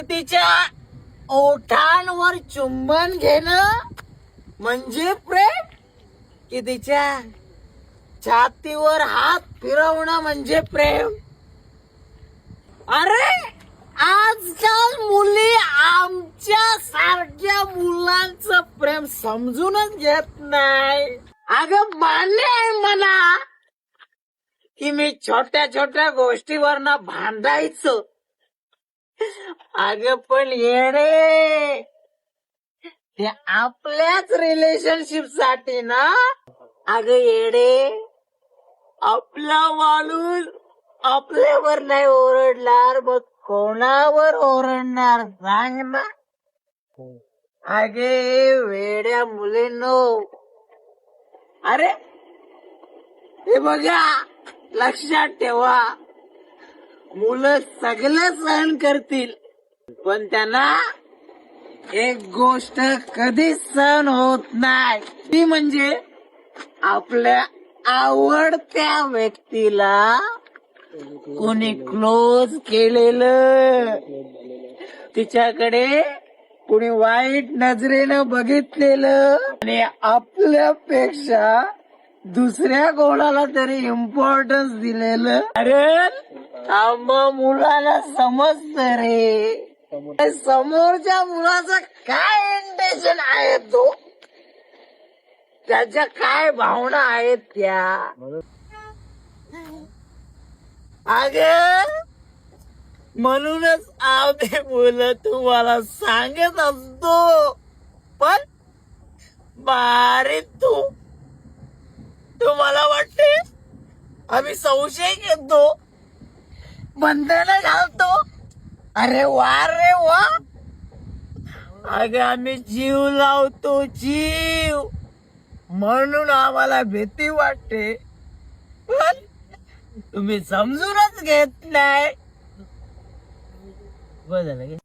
तिच्या ओठांवर चुंबन घेणं म्हणजे प्रेम, की तिच्या छातीवर हात फिरवणं म्हणजे प्रेम? अरे आजकाल मुली आमच्या सारख्या मुलांचं प्रेम समजूनच घेत नाही. अगं मान्य आहे मला की मी छोट्या छोट्या गोष्टीवरनं भांडायचो. अगं पण येडे, ते आपल्याच रिलेशनशिप साठी ना. अगं येडे, आपला माणूस आपल्यावर नाही ओरडणार मग कोणावर ओरडणार सांग ना. अगे वेड्या मुलींनो, अरे हे बघा, लक्षात ठेवा, मुलं सगळं सहन करतील पण त्यांना एक गोष्ट कधीच सहन होत नाही, ती म्हणजे आपल्या आवडत्या व्यक्तीला कोणी क्लोज केलेलं, तिच्याकडे कोणी वाईट नजरेनं बघितलेलं आणि आपल्यापेक्षा दुसऱ्या कोणाला तरी इम्पॉर्टन्स दिलेलं. अरे आम्हा मुलाला समजत रे, समोरच्या मुलाचं काय इंटेन्शन आहे, तो त्याच्या काय भावना आहेत त्या. अगं म्हणूनच आम्ही मुलं तुम्हाला सांगत असतो, पण बारे तुम्हाला वाटते आम्ही संशय घेतो, बंधन घालतो. अरे वा रे वा, अगं आम्ही जीव लावतो, जीव, म्हणून आम्हाला भीती वाटते पण तुम्ही समजूनच घेत नाही. बरं झालं.